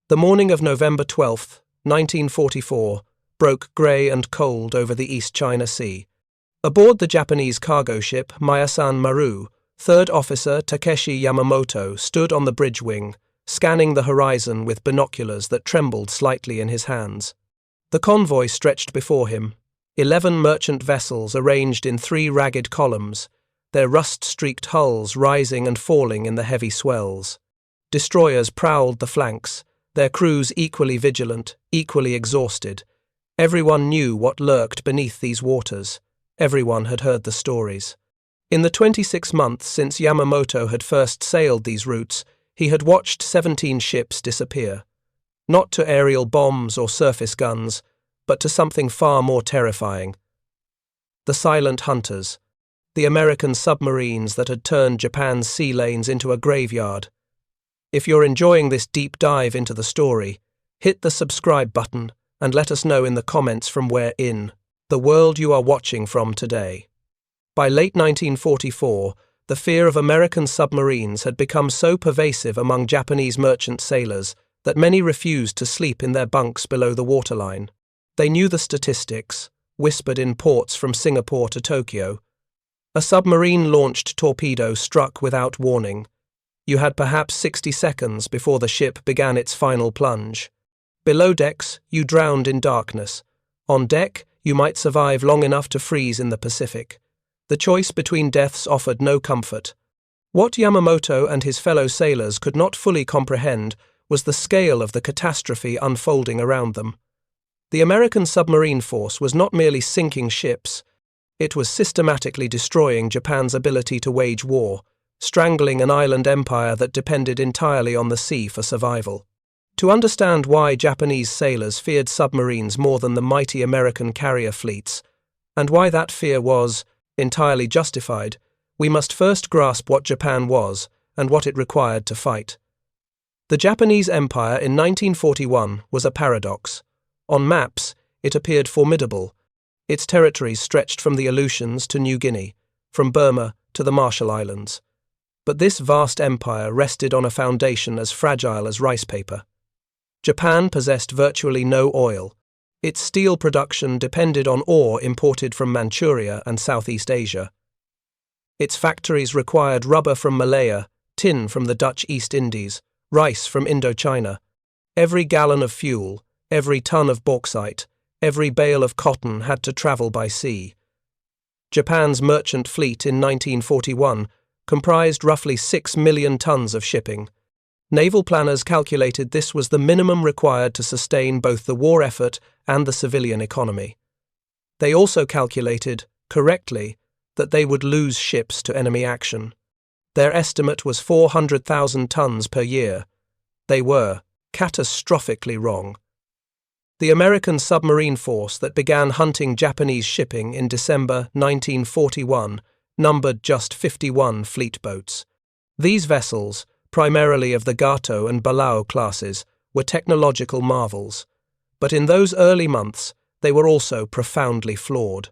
The morning of November 12, 1944, broke grey and cold over the East China Sea. Aboard the Japanese cargo ship Miyasan Maru, Third Officer Takeshi Yamamoto stood on the bridge wing, scanning the horizon with binoculars that trembled slightly in his hands. The convoy stretched before him, 11 merchant vessels arranged in 3 ragged columns, their rust-streaked hulls rising and falling in the heavy swells. Destroyers prowled the flanks, their crews equally vigilant, equally exhausted. Everyone knew what lurked beneath these waters. Everyone had heard the stories. In the 26 months since Yamamoto had first sailed these routes, he had watched 17 ships disappear. Not to aerial bombs or surface guns, but to something far more terrifying. The silent hunters. The American submarines that had turned Japan's sea lanes into a graveyard. If you're enjoying this deep dive into the story, hit the subscribe button and let us know in the comments from where in the world you are watching from today. By late 1944, the fear of American submarines had become so pervasive among Japanese merchant sailors that many refused to sleep in their bunks below the waterline. They knew the statistics, whispered in ports from Singapore to Tokyo. A submarine-launched torpedo struck without warning. You had perhaps 60 seconds before the ship began its final plunge. Below decks, you drowned in darkness. On deck, you might survive long enough to freeze in the Pacific. The choice between deaths offered no comfort. What Yamamoto and his fellow sailors could not fully comprehend was the scale of the catastrophe unfolding around them. The American submarine force was not merely sinking ships, it was systematically destroying Japan's ability to wage war, strangling an island empire that depended entirely on the sea for survival. To understand why Japanese sailors feared submarines more than the mighty American carrier fleets, and why that fear was entirely justified, we must first grasp what Japan was and what it required to fight. The Japanese Empire in 1941 was a paradox. On maps, it appeared formidable. Its territories stretched from the Aleutians to New Guinea, from Burma to the Marshall Islands. But this vast empire rested on a foundation as fragile as rice paper. Japan possessed virtually no oil. Its steel production depended on ore imported from Manchuria and Southeast Asia. Its factories required rubber from Malaya, tin from the Dutch East Indies, rice from Indochina. Every gallon of fuel, every ton of bauxite, every bale of cotton had to travel by sea. Japan's merchant fleet in 1941 comprised roughly 6 million tons of shipping. Naval planners calculated this was the minimum required to sustain both the war effort and the civilian economy. They also calculated, correctly, that they would lose ships to enemy action. Their estimate was 400,000 tons per year. They were catastrophically wrong. The American submarine force that began hunting Japanese shipping in December 1941 numbered just 51 fleet boats. These vessels, primarily of the Gato and Balao classes, were technological marvels. But in those early months, they were also profoundly flawed.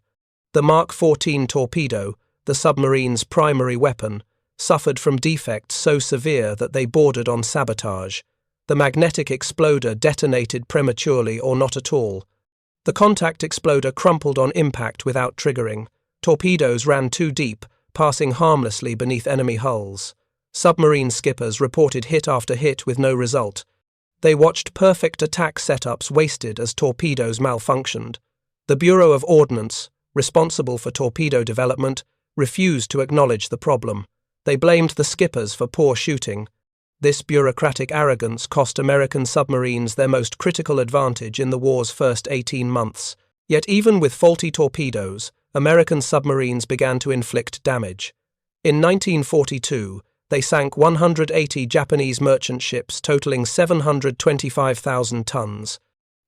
The Mark 14 torpedo, the submarine's primary weapon, suffered from defects so severe that they bordered on sabotage. The magnetic exploder detonated prematurely or not at all. The contact exploder crumpled on impact without triggering. Torpedoes ran too deep, passing harmlessly beneath enemy hulls. Submarine skippers reported hit after hit with no result. They watched perfect attack setups wasted as torpedoes malfunctioned. The Bureau of Ordnance, responsible for torpedo development, refused to acknowledge the problem. They blamed the skippers for poor shooting. This bureaucratic arrogance cost American submarines their most critical advantage in the war's first 18 months. Yet even with faulty torpedoes, American submarines began to inflict damage. In 1942, they sank 180 Japanese merchant ships totaling 725,000 tons.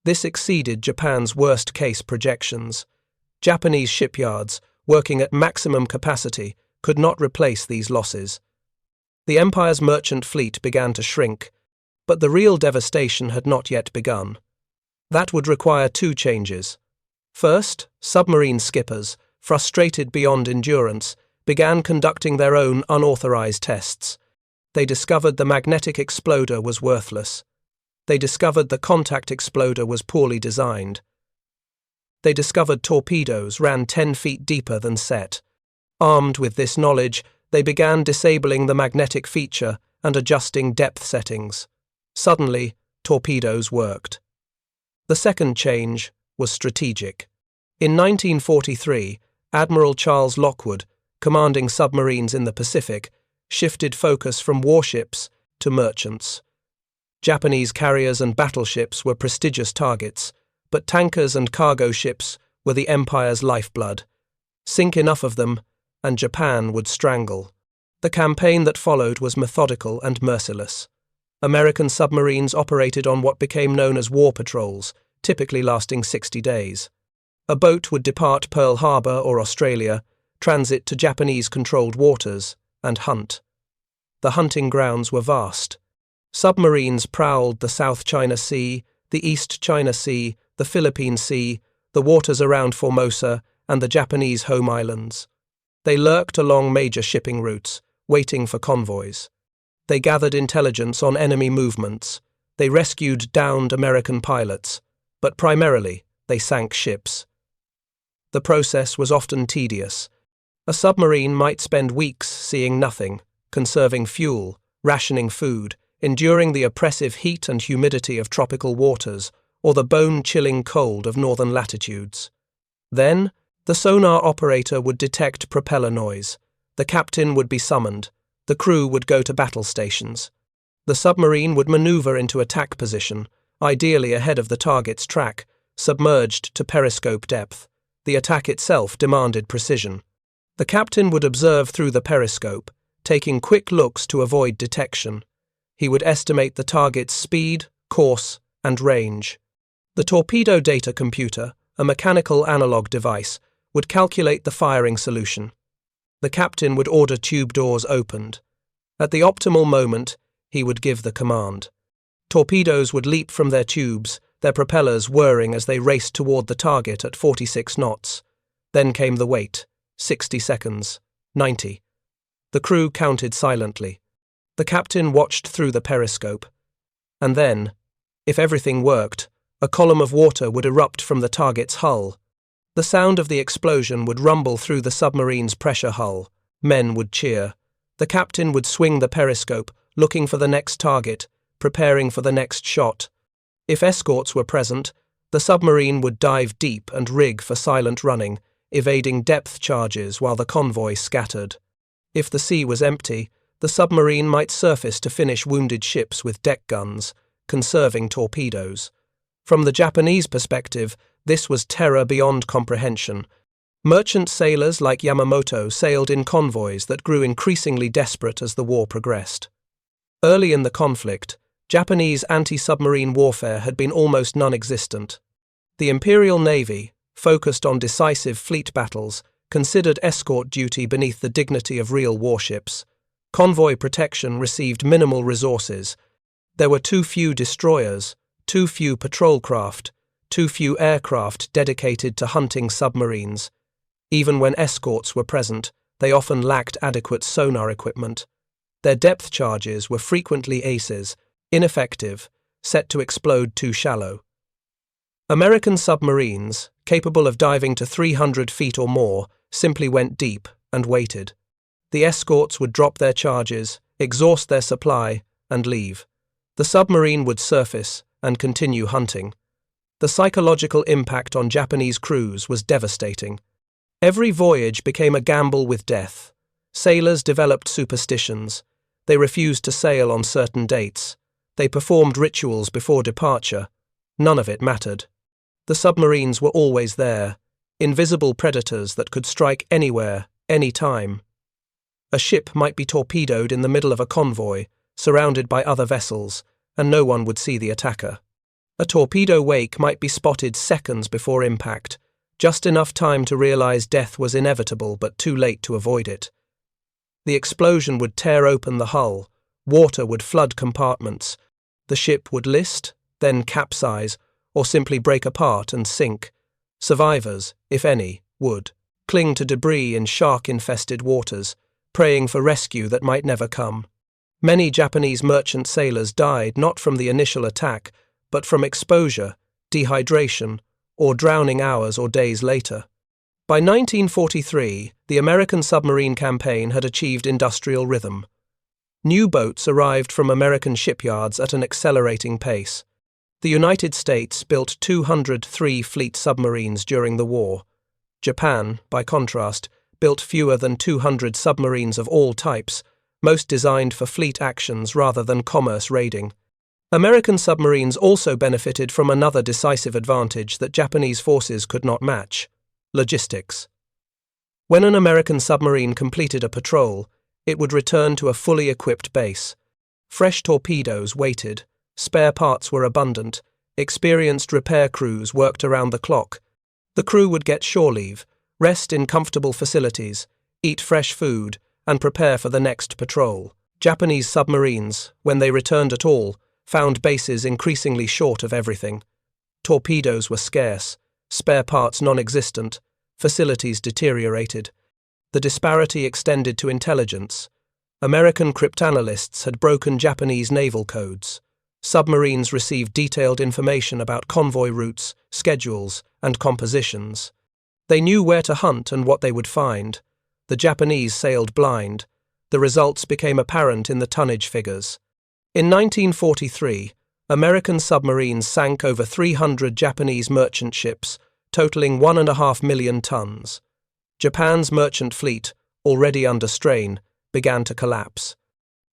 This exceeded Japan's worst-case projections. Japanese shipyards, working at maximum capacity, could not replace these losses. The empire's merchant fleet began to shrink, but the real devastation had not yet begun. That would require 2 changes. First, submarine skippers, frustrated beyond endurance, began conducting their own unauthorized tests. They discovered the magnetic exploder was worthless. they discovered the contact exploder was poorly designed. They discovered torpedoes ran 10 feet deeper than set. Armed with this knowledge, they began disabling the magnetic feature and adjusting depth settings. Suddenly, torpedoes worked. The second change was strategic. In 1943, Admiral Charles Lockwood, commanding submarines in the Pacific, shifted focus from warships to merchants. Japanese carriers and battleships were prestigious targets, but tankers and cargo ships were the empire's lifeblood. Sink enough of them, and Japan would strangle. The campaign that followed was methodical and merciless. American submarines operated on what became known as war patrols, typically lasting 60 days. A boat would depart Pearl Harbor or Australia, transit to Japanese-controlled waters, and hunt. The hunting grounds were vast. Submarines prowled the South China Sea, the East China Sea, the Philippine Sea, the waters around Formosa, and the Japanese home islands. They lurked along major shipping routes, waiting for convoys. They gathered intelligence on enemy movements. They rescued downed American pilots, but primarily they sank ships. The process was often tedious. A submarine might spend weeks seeing nothing, conserving fuel, rationing food, enduring the oppressive heat and humidity of tropical waters, or the bone-chilling cold of northern latitudes. Then, the sonar operator would detect propeller noise. The captain would be summoned. The crew would go to battle stations. The submarine would maneuver into attack position, ideally ahead of the target's track, submerged to periscope depth. The attack itself demanded precision. The captain would observe through the periscope, taking quick looks to avoid detection. He would estimate the target's speed, course, and range. The torpedo data computer, a mechanical analog device, would calculate the firing solution. The captain would order tube doors opened. At the optimal moment, he would give the command. Torpedoes would leap from their tubes, their propellers whirring as they raced toward the target at 46 knots. Then came the wait. 60 seconds. 90. The crew counted silently. The captain watched through the periscope. And then, if everything worked, a column of water would erupt from the target's hull. The sound of the explosion would rumble through the submarine's pressure hull. Men would cheer. The captain would swing the periscope, looking for the next target, preparing for the next shot. If escorts were present, the submarine would dive deep and rig for silent running, evading depth charges while the convoy scattered. If the sea was empty, the submarine might surface to finish wounded ships with deck guns, conserving torpedoes. From the Japanese perspective, this was terror beyond comprehension. Merchant sailors like Yamamoto sailed in convoys that grew increasingly desperate as the war progressed. Early in the conflict, Japanese anti-submarine warfare had been almost non-existent. The Imperial Navy, focused on decisive fleet battles, considered escort duty beneath the dignity of real warships. Convoy protection received minimal resources. There were too few destroyers, too few patrol craft, too few aircraft dedicated to hunting submarines. Even when escorts were present, they often lacked adequate sonar equipment. Their depth charges were frequently aces, ineffective, set to explode too shallow. American submarines, capable of diving to 300 feet or more, simply went deep and waited. The escorts would drop their charges, exhaust their supply, and leave. The submarine would surface and continue hunting. The psychological impact on Japanese crews was devastating. Every voyage became a gamble with death. Sailors developed superstitions. They refused to sail on certain dates. They performed rituals before departure. None of it mattered. The submarines were always there, invisible predators that could strike anywhere, any time. A ship might be torpedoed in the middle of a convoy, surrounded by other vessels, and no one would see the attacker. A torpedo wake might be spotted seconds before impact, just enough time to realize death was inevitable but too late to avoid it. The explosion would tear open the hull, water would flood compartments, the ship would list, then capsize, or simply break apart and sink. Survivors, if any, would cling to debris in shark-infested waters, praying for rescue that might never come. Many Japanese merchant sailors died not from the initial attack, but from exposure, dehydration, or drowning hours or days later. By 1943, the American submarine campaign had achieved industrial rhythm. New boats arrived from American shipyards at an accelerating pace. The United States built 203 fleet submarines during the war. Japan, by contrast, built fewer than 200 submarines of all types, most designed for fleet actions rather than commerce raiding. American submarines also benefited from another decisive advantage that Japanese forces could not match: logistics. When an American submarine completed a patrol, it would return to a fully equipped base. Fresh torpedoes waited, spare parts were abundant, experienced repair crews worked around the clock. The crew would get shore leave, rest in comfortable facilities, eat fresh food, and prepare for the next patrol. Japanese submarines, when they returned at all, found bases increasingly short of everything. Torpedoes were scarce, spare parts non-existent, facilities deteriorated. The disparity extended to intelligence. American cryptanalysts had broken Japanese naval codes. Submarines received detailed information about convoy routes, schedules, and compositions. They knew where to hunt and what they would find. The Japanese sailed blind. The results became apparent in the tonnage figures. In 1943, American submarines sank over 300 Japanese merchant ships, totaling 1.5 million tons. Japan's merchant fleet, already under strain, began to collapse.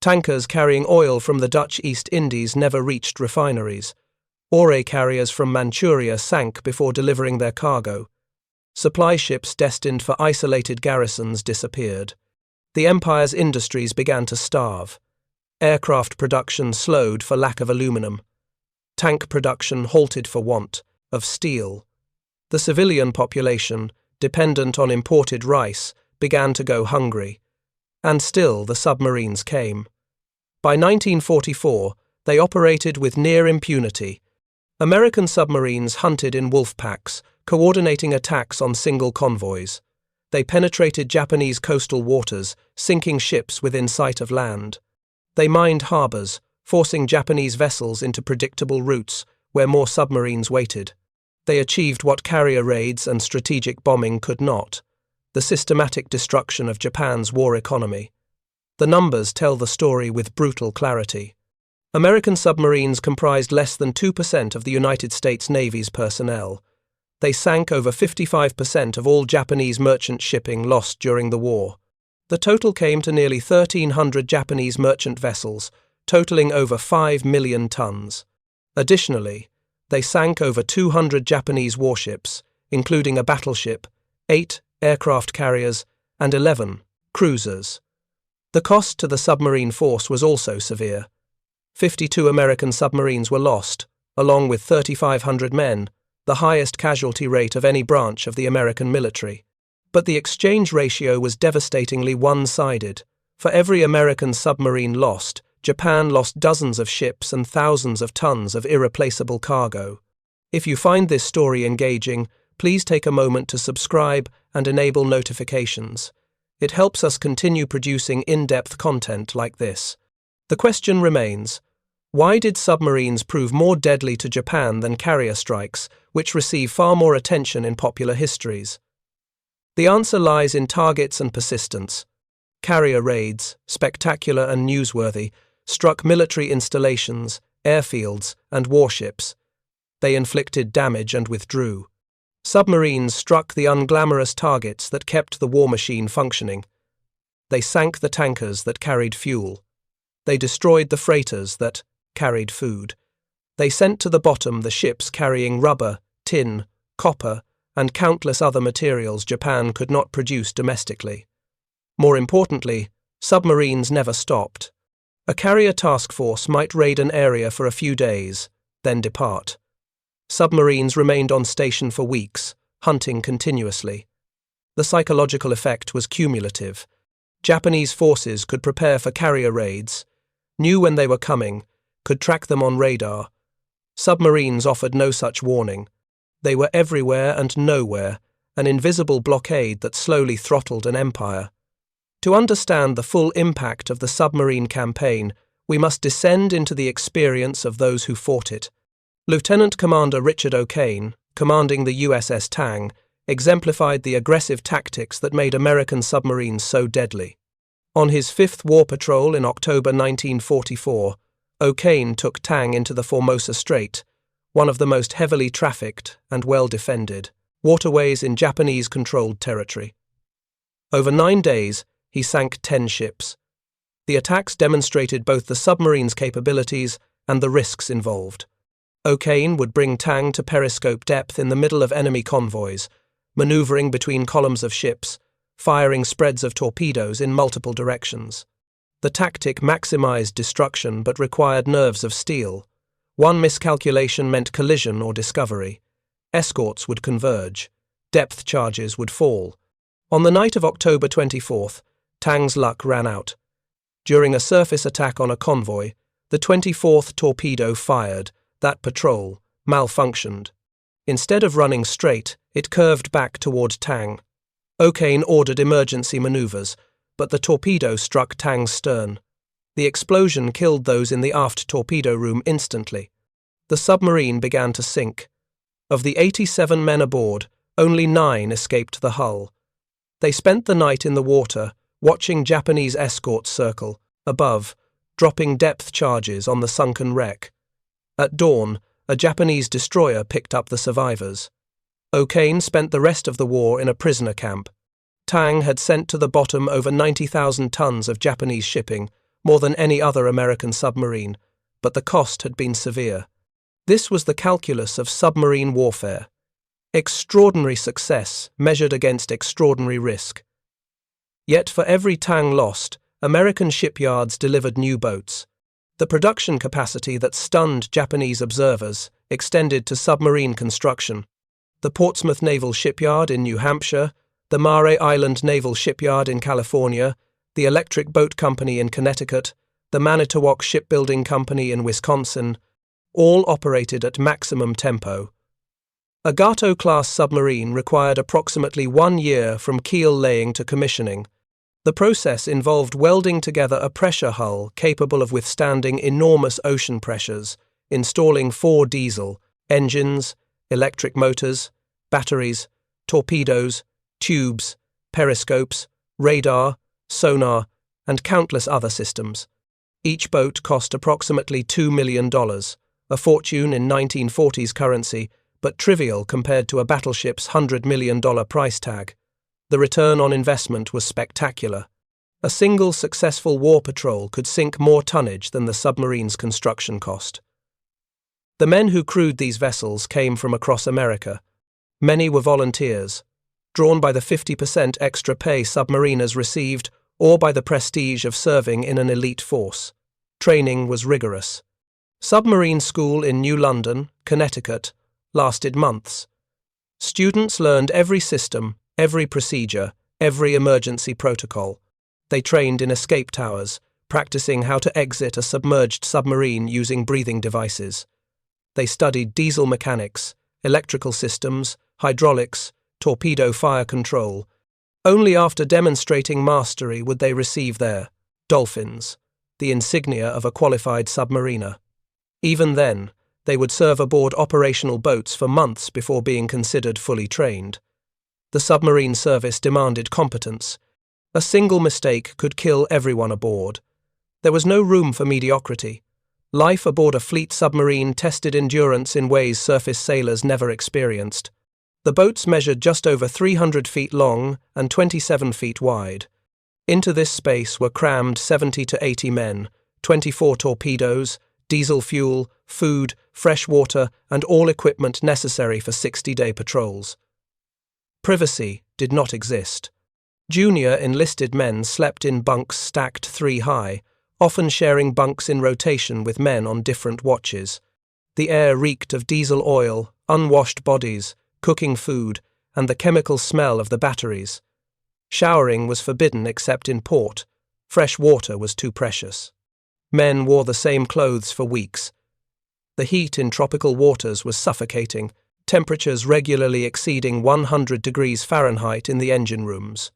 Tankers carrying oil from the Dutch East Indies never reached refineries. Ore carriers from Manchuria sank before delivering their cargo. Supply ships destined for isolated garrisons disappeared. The empire's industries began to starve. Aircraft production slowed for lack of aluminum. Tank production halted for want of steel. The civilian population, dependent on imported rice, began to go hungry. And still the submarines came. By 1944, they operated with near impunity. American submarines hunted in wolf packs, coordinating attacks on single convoys. They penetrated Japanese coastal waters, sinking ships within sight of land. They mined harbors, forcing Japanese vessels into predictable routes where more submarines waited. They achieved what carrier raids and strategic bombing could not: the systematic destruction of Japan's war economy. The numbers tell the story with brutal clarity. American submarines comprised less than 2% of the United States Navy's personnel. They sank over 55% of all Japanese merchant shipping lost during the war. The total came to nearly 1,300 Japanese merchant vessels, totaling over 5 million tons. Additionally, they sank over 200 Japanese warships, including a battleship, 8 aircraft carriers, and 11 cruisers. The cost to the submarine force was also severe. 52 American submarines were lost, along with 3,500 men, the highest casualty rate of any branch of the American military. But the exchange ratio was devastatingly one-sided. For every American submarine lost, Japan lost dozens of ships and thousands of tons of irreplaceable cargo. If you find this story engaging, please take a moment to subscribe and enable notifications. It helps us continue producing in-depth content like this. The question remains: why did submarines prove more deadly to Japan than carrier strikes, which receive far more attention in popular histories? The answer lies in targets and persistence. Carrier raids, spectacular and newsworthy, struck military installations, airfields, and warships. They inflicted damage and withdrew. Submarines struck the unglamorous targets that kept the war machine functioning. They sank the tankers that carried fuel. They destroyed the freighters that carried food. They sent to the bottom the ships carrying rubber, tin, copper, and countless other materials Japan could not produce domestically. More importantly, submarines never stopped. A carrier task force might raid an area for a few days, then depart. Submarines remained on station for weeks, hunting continuously. The psychological effect was cumulative. Japanese forces could prepare for carrier raids, knew when they were coming, could track them on radar. Submarines offered no such warning. They were everywhere and nowhere, an invisible blockade that slowly throttled an empire. To understand the full impact of the submarine campaign, we must descend into the experience of those who fought it. Lieutenant Commander Richard O'Kane, commanding the USS Tang, exemplified the aggressive tactics that made American submarines so deadly. On his fifth war patrol in October 1944, O'Kane took Tang into the Formosa Strait, one of the most heavily trafficked and well-defended waterways in Japanese-controlled territory. Over 9 days, he sank 10 ships. The attacks demonstrated both the submarine's capabilities and the risks involved. O'Kane would bring Tang to periscope depth in the middle of enemy convoys, maneuvering between columns of ships, firing spreads of torpedoes in multiple directions. The tactic maximized destruction but required nerves of steel. One miscalculation meant collision or discovery. Escorts would converge. Depth charges would fall. On the night of October 24th, Tang's luck ran out. During a surface attack on a convoy, the 24th torpedo fired. That patrol malfunctioned. Instead of running straight, it curved back toward Tang. O'Kane ordered emergency maneuvers, but the torpedo struck Tang's stern. The explosion killed those in the aft torpedo room instantly. The submarine began to sink. Of the 87 men aboard, only 9 escaped the hull. They spent the night in the water, watching Japanese escorts circle above, dropping depth charges on the sunken wreck. At dawn, a Japanese destroyer picked up the survivors. O'Kane spent the rest of the war in a prisoner camp. Tang had sent to the bottom over 90,000 tons of Japanese shipping, more than any other American submarine, but the cost had been severe. This was the calculus of submarine warfare. Extraordinary success measured against extraordinary risk. Yet for every Tang lost, American shipyards delivered new boats. The production capacity that stunned Japanese observers extended to submarine construction. The Portsmouth Naval Shipyard in New Hampshire, the Mare Island Naval Shipyard in California, the Electric Boat Company in Connecticut, the Manitowoc Shipbuilding Company in Wisconsin, all operated at maximum tempo. A Gato-class submarine required approximately 1 year from keel laying to commissioning. The process involved welding together a pressure hull capable of withstanding enormous ocean pressures, installing 4 diesel, engines, electric motors, batteries, torpedoes, tubes, periscopes, radar, sonar, and countless other systems. Each boat cost approximately $2 million, a fortune in 1940s currency, but trivial compared to a battleship's $100 million price tag. The return on investment was spectacular. A single successful war patrol could sink more tonnage than the submarine's construction cost. The men who crewed these vessels came from across America. Many were volunteers, drawn by the 50% extra pay submariners received or by the prestige of serving in an elite force. Training was rigorous. Submarine school in New London, Connecticut, lasted months. Students learned every system, every procedure, every emergency protocol. They trained in escape towers, practicing how to exit a submerged submarine using breathing devices. They studied diesel mechanics, electrical systems, hydraulics, torpedo fire control. Only after demonstrating mastery would they receive their dolphins, the insignia of a qualified submariner. Even then, they would serve aboard operational boats for months before being considered fully trained. The submarine service demanded competence. A single mistake could kill everyone aboard. There was no room for mediocrity. Life aboard a fleet submarine tested endurance in ways surface sailors never experienced. The boats measured just over 300 feet long and 27 feet wide. Into this space were crammed 70 to 80 men, 24 torpedoes, diesel fuel, food, fresh water, and all equipment necessary for 60-day patrols. Privacy did not exist. Junior enlisted men slept in bunks stacked 3 high, often sharing bunks in rotation with men on different watches. The air reeked of diesel oil, unwashed bodies, cooking food, and the chemical smell of the batteries. Showering was forbidden except in port. Fresh water was too precious. Men wore the same clothes for weeks. The heat in tropical waters was suffocating, temperatures regularly exceeding 100 degrees Fahrenheit in the engine rooms.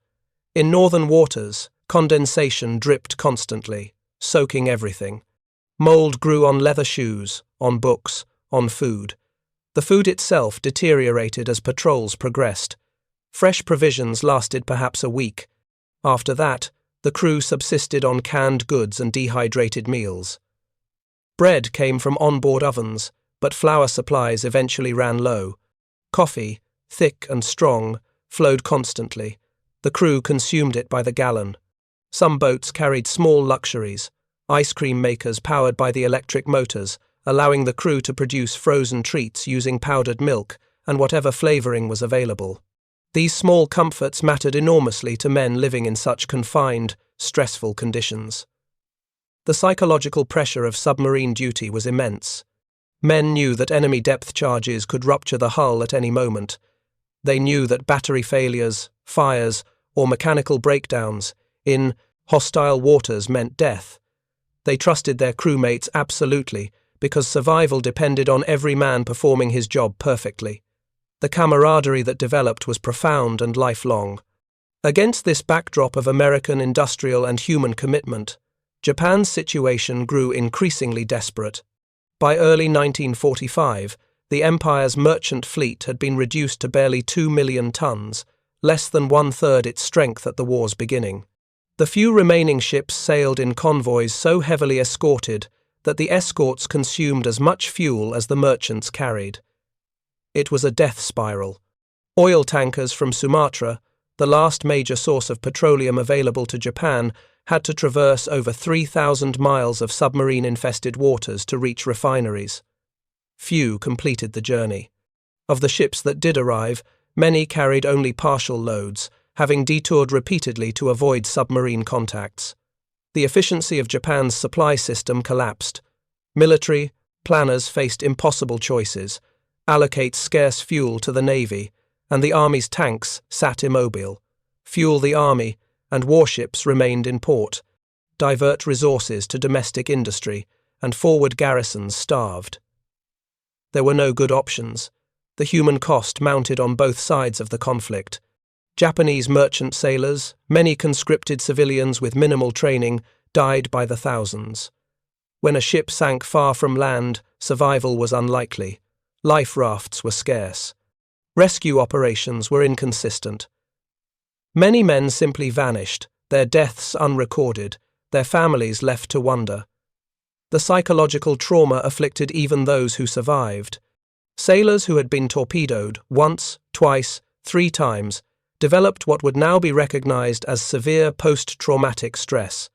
In northern waters, Condensation dripped constantly, soaking everything. Mold grew on leather shoes, on books, on food. The food itself deteriorated as patrols progressed. Fresh provisions lasted perhaps a week. After that, the crew subsisted on canned goods and dehydrated meals. Bread came from onboard ovens, but flour supplies eventually ran low. Coffee, thick and strong, flowed constantly. The crew consumed it by the gallon. Some boats carried small luxuries, ice cream makers powered by the electric motors, allowing the crew to produce frozen treats using powdered milk and whatever flavoring was available. These small comforts mattered enormously to men living in such confined, stressful conditions. The psychological pressure of submarine duty was immense. Men knew that enemy depth charges could rupture the hull at any moment. They knew that battery failures, fires, or mechanical breakdowns in hostile waters meant death. They trusted their crewmates absolutely because survival depended on every man performing his job perfectly. The camaraderie that developed was profound and lifelong. Against this backdrop of American industrial and human commitment, Japan's situation grew increasingly desperate. By early 1945, the Empire's merchant fleet had been reduced to barely 2 million tons, less than one-third its strength at the war's beginning. The few remaining ships sailed in convoys so heavily escorted that the escorts consumed as much fuel as the merchants carried. It was a death spiral. Oil tankers from Sumatra, the last major source of petroleum available to Japan, had to traverse over 3,000 miles of submarine-infested waters to reach refineries. Few completed the journey. Of the ships that did arrive, many carried only partial loads, having detoured repeatedly to avoid submarine contacts. The efficiency of Japan's supply system collapsed. Military planners faced impossible choices: allocate scarce fuel to the Navy, and the Army's tanks sat immobile. Fuel the Army, and warships remained in port. Divert resources to domestic industry, and forward garrisons starved. There were no good options. The human cost mounted on both sides of the conflict. Japanese merchant sailors, many conscripted civilians with minimal training, died by the thousands. When a ship sank far from land, survival was unlikely. Life rafts were scarce. Rescue operations were inconsistent. Many men simply vanished, their deaths unrecorded, their families left to wonder. The psychological trauma afflicted even those who survived. Sailors who had been torpedoed once, twice, 3 times developed what would now be recognized as severe post-traumatic stress.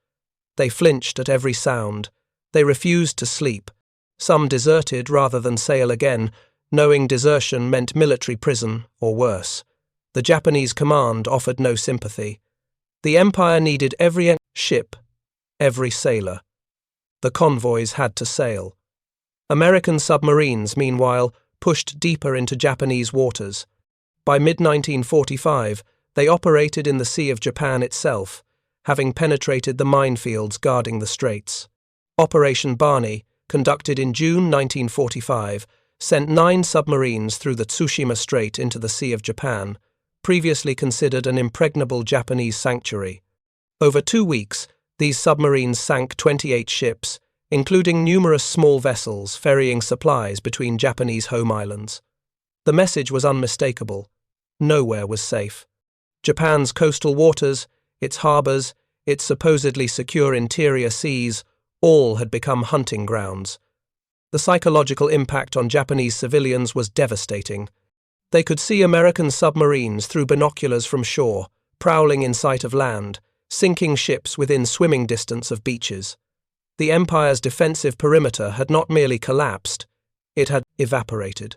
They flinched at every sound. They refused to sleep. Some deserted rather than sail again, knowing desertion meant military prison or worse. The Japanese command offered no sympathy. The Empire needed every ship, every sailor. The convoys had to sail. American submarines, meanwhile, pushed deeper into Japanese waters. By mid-1945, they operated in the Sea of Japan itself, having penetrated the minefields guarding the straits. Operation Barney, conducted in June 1945, sent 9 submarines through the Tsushima Strait into the Sea of Japan, previously considered an impregnable Japanese sanctuary. Over 2 weeks, these submarines sank 28 ships, including numerous small vessels ferrying supplies between Japanese home islands. The message was unmistakable. Nowhere was safe. Japan's coastal waters, its harbours, its supposedly secure interior seas, all had become hunting grounds. The psychological impact on Japanese civilians was devastating. They could see American submarines through binoculars from shore, prowling in sight of land, sinking ships within swimming distance of beaches. The Empire's defensive perimeter had not merely collapsed, it had evaporated.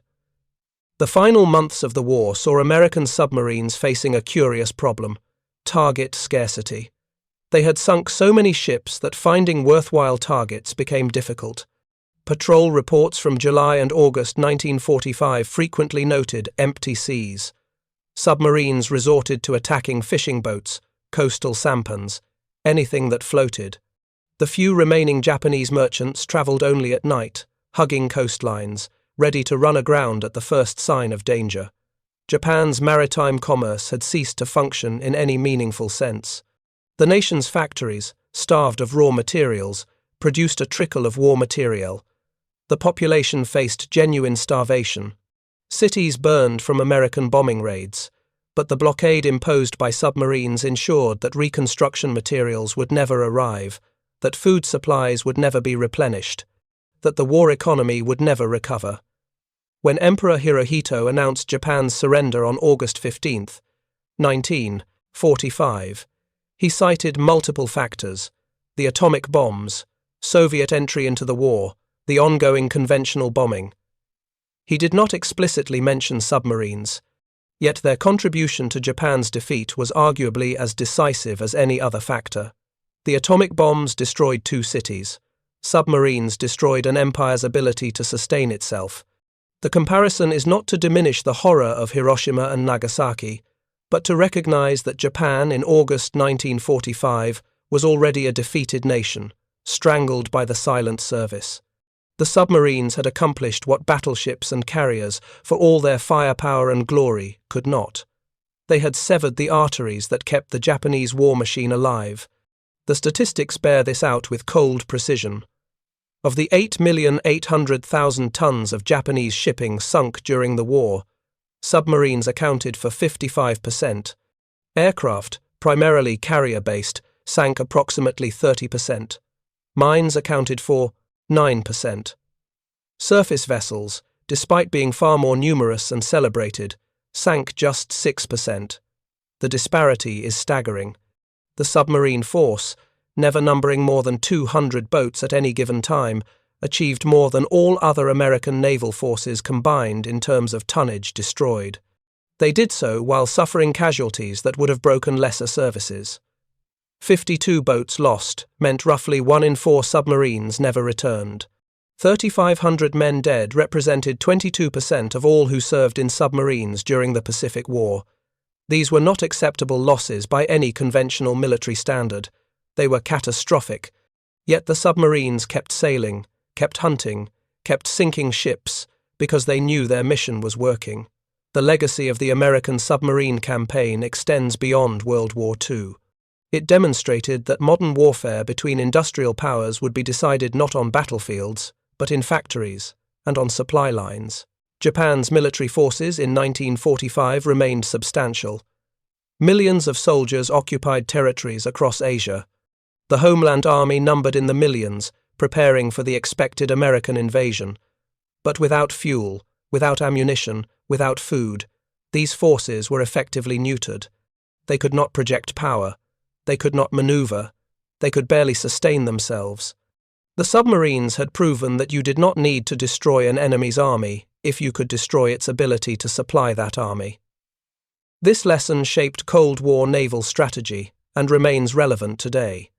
The final months of the war saw American submarines facing a curious problem: target scarcity. They had sunk so many ships that finding worthwhile targets became difficult. Patrol reports from July and August 1945 frequently noted empty seas. Submarines resorted to attacking fishing boats, coastal sampans, anything that floated. The few remaining Japanese merchants travelled only at night, hugging coastlines, ready to run aground at the first sign of danger. Japan's maritime commerce had ceased to function in any meaningful sense. The nation's factories, starved of raw materials, produced a trickle of war material. The population faced genuine starvation. Cities burned from American bombing raids, but the blockade imposed by submarines ensured that reconstruction materials would never arrive, that food supplies would never be replenished, that the war economy would never recover. When Emperor Hirohito announced Japan's surrender on August 15, 1945, he cited multiple factors: the atomic bombs, Soviet entry into the war, the ongoing conventional bombing. He did not explicitly mention submarines, yet their contribution to Japan's defeat was arguably as decisive as any other factor. The atomic bombs destroyed 2 cities. Submarines destroyed an empire's ability to sustain itself. The comparison is not to diminish the horror of Hiroshima and Nagasaki, but to recognize that Japan in August 1945 was already a defeated nation, strangled by the silent service. The submarines had accomplished what battleships and carriers, for all their firepower and glory, could not. They had severed the arteries that kept the Japanese war machine alive. The statistics bear this out with cold precision. Of the 8,800,000 tons of Japanese shipping sunk during the war, submarines accounted for 55%. Aircraft, primarily carrier-based, sank approximately 30%. Mines accounted for 9%. Surface vessels, despite being far more numerous and celebrated, sank just 6%. The disparity is staggering. The submarine force, never numbering more than 200 boats at any given time, achieved more than all other American naval forces combined in terms of tonnage destroyed. They did so while suffering casualties that would have broken lesser services. 52 boats lost meant roughly 1 in 4 submarines never returned. 3,500 men dead represented 22% of all who served in submarines during the Pacific War. These were not acceptable losses by any conventional military standard. They were catastrophic. Yet the submarines kept sailing, kept hunting, kept sinking ships, because they knew their mission was working. The legacy of the American submarine campaign extends beyond World War II. It demonstrated that modern warfare between industrial powers would be decided not on battlefields, but in factories and on supply lines. Japan's military forces in 1945 remained substantial. Millions of soldiers occupied territories across Asia. The homeland army numbered in the millions, preparing for the expected American invasion. But without fuel, without ammunition, without food, these forces were effectively neutered. They could not project power. They could not maneuver. They could barely sustain themselves. The submarines had proven that you did not need to destroy an enemy's army if you could destroy its ability to supply that army. This lesson shaped Cold War naval strategy and remains relevant today.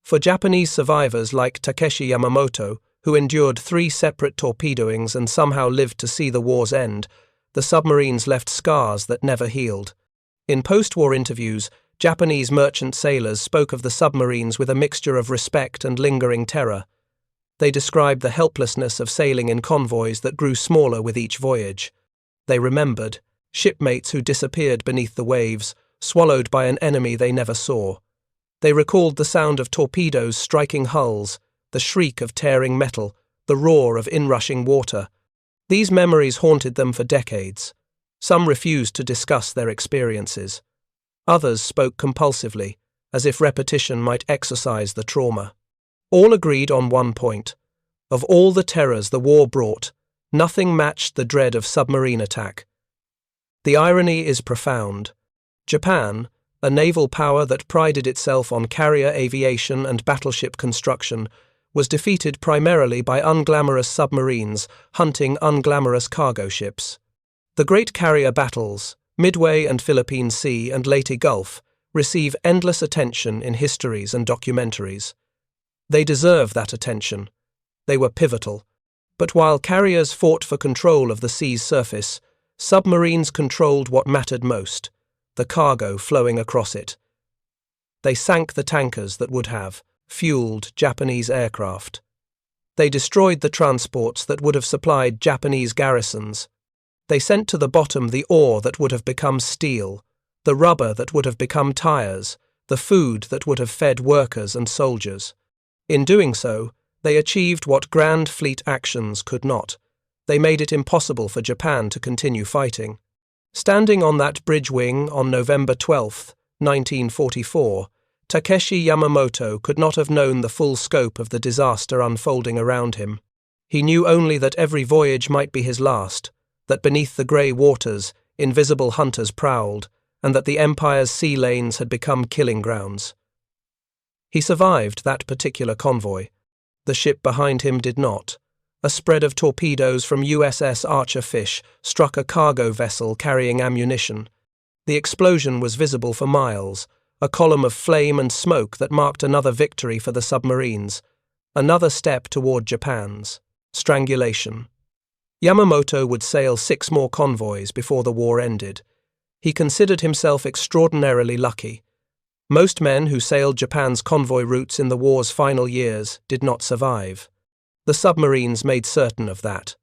For Japanese survivors like Takeshi Yamamoto, who endured 3 separate torpedoings and somehow lived to see the war's end, the submarines left scars that never healed. In post-war interviews, Japanese merchant sailors spoke of the submarines with a mixture of respect and lingering terror. They described the helplessness of sailing in convoys that grew smaller with each voyage. They remembered shipmates who disappeared beneath the waves, swallowed by an enemy they never saw. They recalled the sound of torpedoes striking hulls, the shriek of tearing metal, the roar of inrushing water. These memories haunted them for decades. Some refused to discuss their experiences. Others spoke compulsively, as if repetition might exorcise the trauma. All agreed on one point. Of all the terrors the war brought, nothing matched the dread of submarine attack. The irony is profound. Japan, a naval power that prided itself on carrier aviation and battleship construction, was defeated primarily by unglamorous submarines hunting unglamorous cargo ships. The great carrier battles, Midway and Philippine Sea and Leyte Gulf, receive endless attention in histories and documentaries. They deserve that attention. They were pivotal. But while carriers fought for control of the sea's surface, submarines controlled what mattered most: the cargo flowing across it. They sank the tankers that would have fueled Japanese aircraft. They destroyed the transports that would have supplied Japanese garrisons. They sent to the bottom the ore that would have become steel, the rubber that would have become tires, the food that would have fed workers and soldiers. In doing so, they achieved what grand fleet actions could not. They made it impossible for Japan to continue fighting. Standing on that bridge wing on November 12, 1944, Takeshi Yamamoto could not have known the full scope of the disaster unfolding around him. He knew only that every voyage might be his last, that beneath the grey waters, invisible hunters prowled, and that the Empire's sea lanes had become killing grounds. He survived that particular convoy. The ship behind him did not. A spread of torpedoes from USS Archer Fish struck a cargo vessel carrying ammunition. The explosion was visible for miles, a column of flame and smoke that marked another victory for the submarines, another step toward Japan's strangulation. Yamamoto would sail 6 more convoys before the war ended. He considered himself extraordinarily lucky. Most men who sailed Japan's convoy routes in the war's final years did not survive. The submarines made certain of that.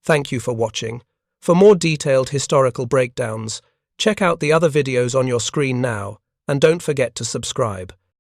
Thank you for watching. For more detailed historical breakdowns, check out the other videos on your screen now, and don't forget to subscribe.